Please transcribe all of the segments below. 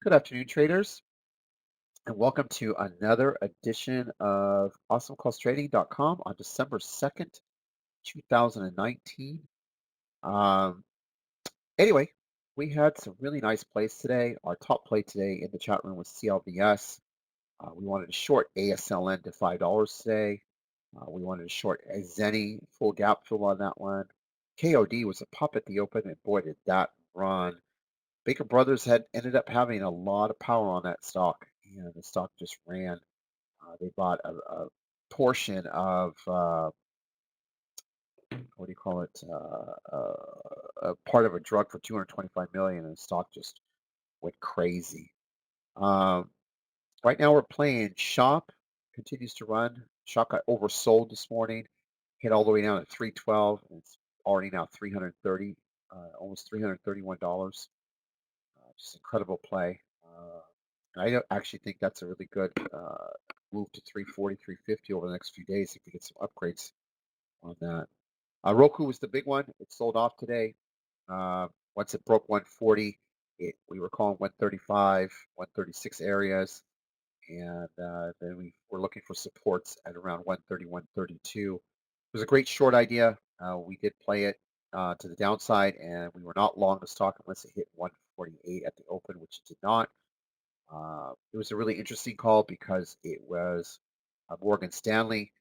Good afternoon, traders, and welcome to another edition of Awesomecallstrading.com on December 2nd, 2019. Um, anyway, we had some really nice plays today. Our top play today in the chat room was CLVS. We wanted to short ASLN to $5 today. We wanted to short a Zenny full gap fill on that one. KOD was a pop at the open, and boy, did that run. Baker Brothers had ended up having a lot of power on that stock, and the stock just ran. They bought a portion of what do you call it? A part of a drug for 225 million, and the stock just went crazy. Um, right now, we're playing Shop. Continues to run. Shop got oversold this morning, hit all the way down at 312, and it's already now 330, almost $331. Just incredible play. I don't actually think that's a really good move to 340, 350 over the next few days if we get some upgrades on that. Roku was the big one. It sold off today. Once it broke 140, we were calling 135, 136 areas, and then we were looking for supports at around 130, 132. It was a great short idea. We did play it to the downside, and we were not long the stock unless it hit 148 at the open, which it did not. It was a really interesting call because it was Morgan Stanley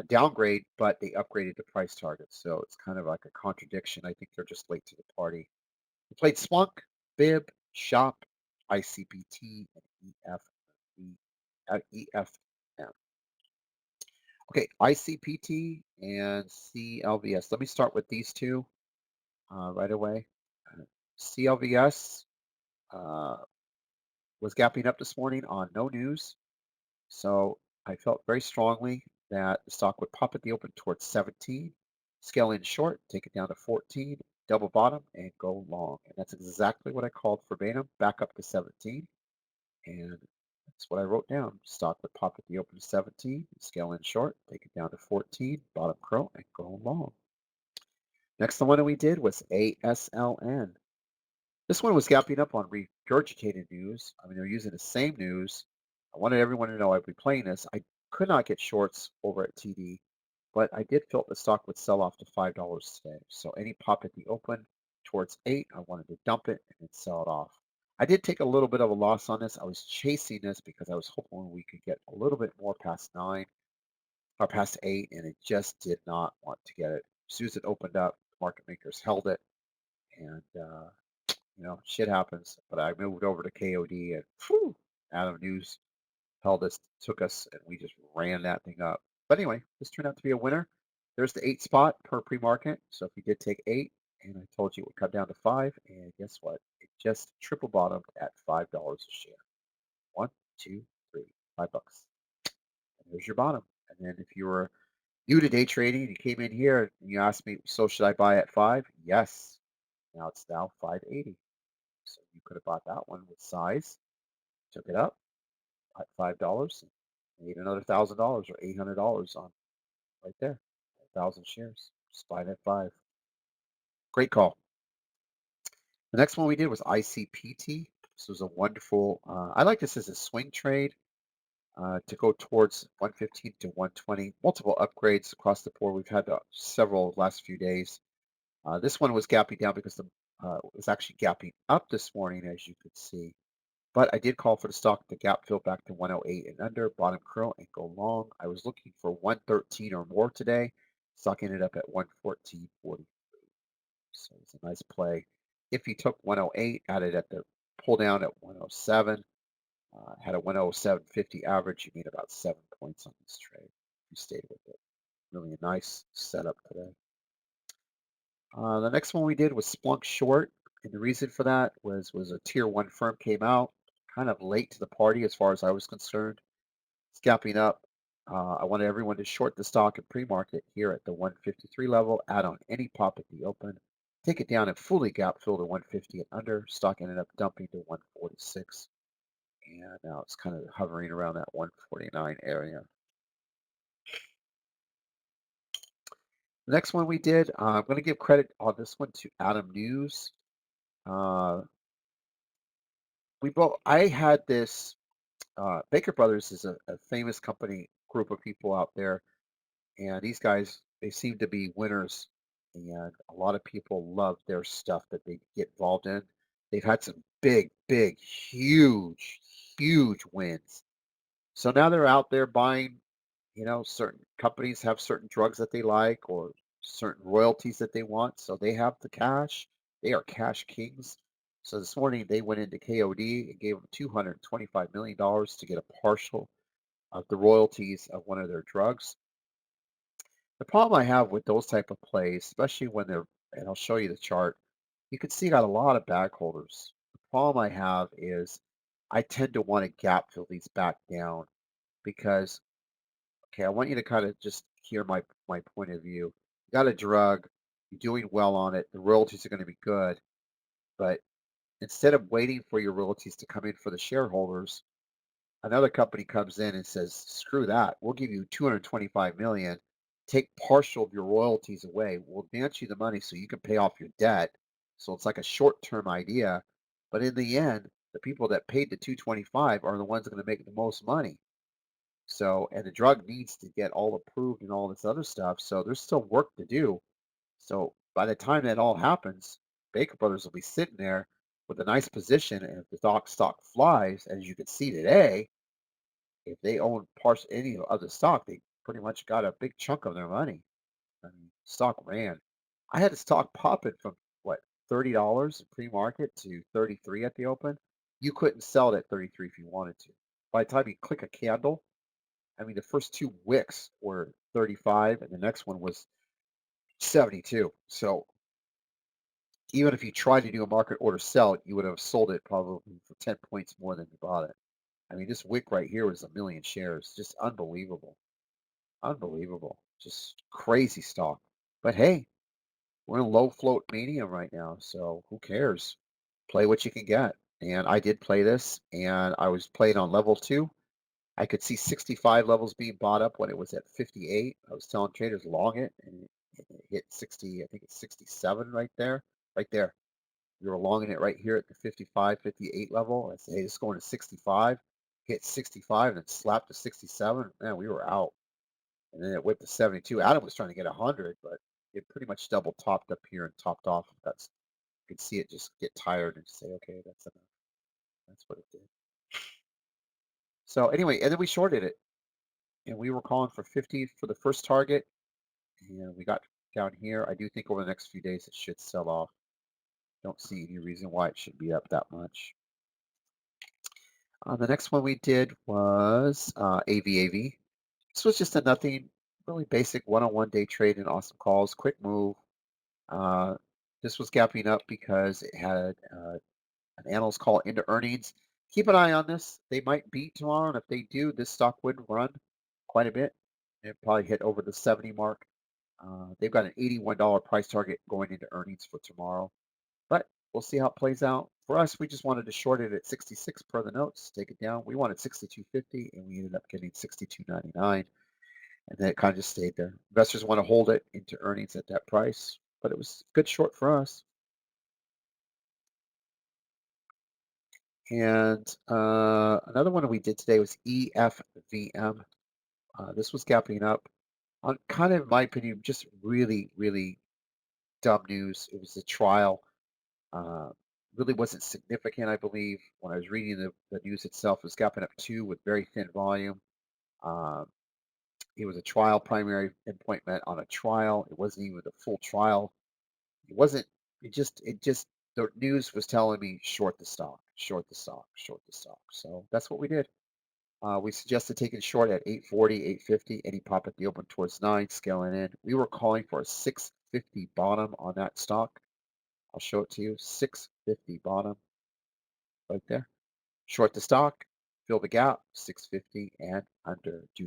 downgrade, but they upgraded the price target. So it's kind of like a contradiction. I think they're just late to the party. We played Splunk, Bib, Shop, ICPT, and EFM. Okay, ICPT and CLVS. Let me start with these two right away. CLVS uh, was gapping up this morning on no news. So I felt very strongly that the stock would pop at the open towards 17, scale in short, take it down to 14, double bottom, and go long. And that's exactly what I called verbatim, back up to 17. And that's what I wrote down. Stock would pop at the open to 17, scale in short, take it down to 14, bottom curl, and go long. Next, the one that we did was ASLN. This one was gapping up on regurgitated news. I mean, they're using the same news. I wanted everyone to know I'd be playing this. I could not get shorts over at TD, but I did feel the stock would sell off to $5 today. So any pop at the open towards 8, I wanted to dump it and then sell it off. I did take a little bit of a loss on this. I was chasing this because I was hoping we could get a little bit more past 9 or past 8, and it just did not want to get it. As soon as it opened up, market makers held it, and shit happens. But I moved over to KOD, and whew, Adam News held us, took us, and we just ran that thing up. But anyway, this turned out to be a winner. There's the 8 spot per pre-market. So if you did take 8, and I told you it would cut down to 5, and guess what? It just triple bottomed at $5 a share. 1, 2, 3, $5. And there's your bottom. And then if you were new to day trading, you came in here and you asked me, so should I buy at 5? Yes. Now it's now 580. So you could have bought that one with size, took it up at $5, and made another $1,000 or $800 on right there, 1,000 shares. Just buy it at 5. Great call. The next one we did was ICPT. This was a wonderful. I like this as a swing trade to go towards 115 to 120. Multiple upgrades across the board. We've had several last few days. This one was gapping down because it was actually gapping up this morning, as you could see. But I did call for the stock to gap fill back to 108 and under, bottom curl, and go long. I was looking for 113 or more today. Stock ended up at 114.40. So it's a nice play. If you took 108, added at the pull down at 107, had a 107.50 average, you made about 7 points on this trade. You stayed with it. Really a nice setup today. The next one we did was Splunk short, and the reason for that was a tier 1 firm came out kind of late to the party as far as I was concerned. It's gapping up. I wanted everyone to short the stock in pre-market here at the 153 level, add on any pop at the open, take it down and fully gap fill to 150 and under. Stock ended up dumping to 146, and now it's kind of hovering around that 149 area. The next one we did, I'm going to give credit on this one to Adam News. I had this, Baker Brothers is a famous company, group of people out there, and these guys, they seem to be winners, and a lot of people love their stuff that they get involved in. They've had some big, huge wins. So now they're out there buying, certain companies have certain drugs that they like or certain royalties that they want. So they have the cash. They are cash kings. So this morning they went into KOD and gave them $225 million to get a partial of the royalties of one of their drugs. The problem I have with those type of plays, especially when they're, and I'll show you the chart, you can see got a lot of back holders. The problem I have is I tend to want to gap fill these back down because, okay, I want you to kind of just hear my point of view. You got a drug, you're doing well on it, the royalties are going to be good, but instead of waiting for your royalties to come in for the shareholders, another company comes in and says, "Screw that. We'll give you 225 million. Take partial of your royalties away. We'll advance you the money so you can pay off your debt." So it's like a short-term idea, but in the end, the people that paid the 225 are the ones that are going to make the most money. So, and the drug needs to get all approved and all this other stuff. So there's still work to do. So by the time that all happens, Baker Brothers will be sitting there with a nice position. And if the stock flies, as you can see today, if they own parts any of the stock, they pretty much got a big chunk of their money. I mean, stock ran. I had a stock popping from what, $30 in pre-market to 33 at the open. You couldn't sell it at 33 if you wanted to. By the time you click a candle, I mean the first two wicks were 35 and the next one was 72. So even if you tried to do a market order sell it, you would have sold it probably for 10 points more than you bought it. I mean, this wick right here was a million shares. Just unbelievable. Unbelievable. Just crazy stock. But hey, we're in low float medium right now, so who cares? Play what you can get. And I did play this, and I was playing on level two. I could see 65 levels being bought up when it was at 58. I was telling traders long it, and it hit 60, I think it's 67 right there. Right there. We were longing it right here at the 55, 58 level. I said, hey, this is going to 65. Hit 65 and then slapped to 67. Man, we were out. And then it went to 72. Adam was trying to get 100, but it pretty much double topped up here and topped off. That's You could see it just get tired and say, okay, that's enough. That's what it did. So anyway, and then we shorted it, and we were calling for 50 for the first target, and we got down here. I do think over the next few days it should sell off. Don't see any reason why it should be up that much. The next one we did was AVAV. This was just a nothing, really basic one-on-one day trade in awesome calls, quick move. Uh, this was gapping up because it had an analyst call into earnings. Keep an eye on this. They might beat tomorrow, and if they do, this stock would run quite a bit. It probably hit over the 70 mark. They've got an $81 price target going into earnings for tomorrow, but we'll see how it plays out. For us, we just wanted to short it at 66 per the notes, take it down. We wanted 62.50, and we ended up getting 62.99, and then it kind of just stayed there. Investors want to hold it into earnings at that price, but it was good short for us. And another one we did today was EFVM. This was gapping up on kind of, in my opinion, just really dumb news. It was a trial. Uh, really wasn't significant, I believe. When I was reading the news itself, it was gapping up two with very thin volume. Um, it was a trial primary endpoint on a trial. It wasn't even a full trial. It wasn't. It just the news was telling me short the stock, short the stock, short the stock. So that's what we did. We suggested taking short at 840, 850, any pop at the open towards 9, scaling in. We were calling for a 650 bottom on that stock. I'll show it to you. 650 bottom right there. Short the stock, fill the gap, 650 and under. Do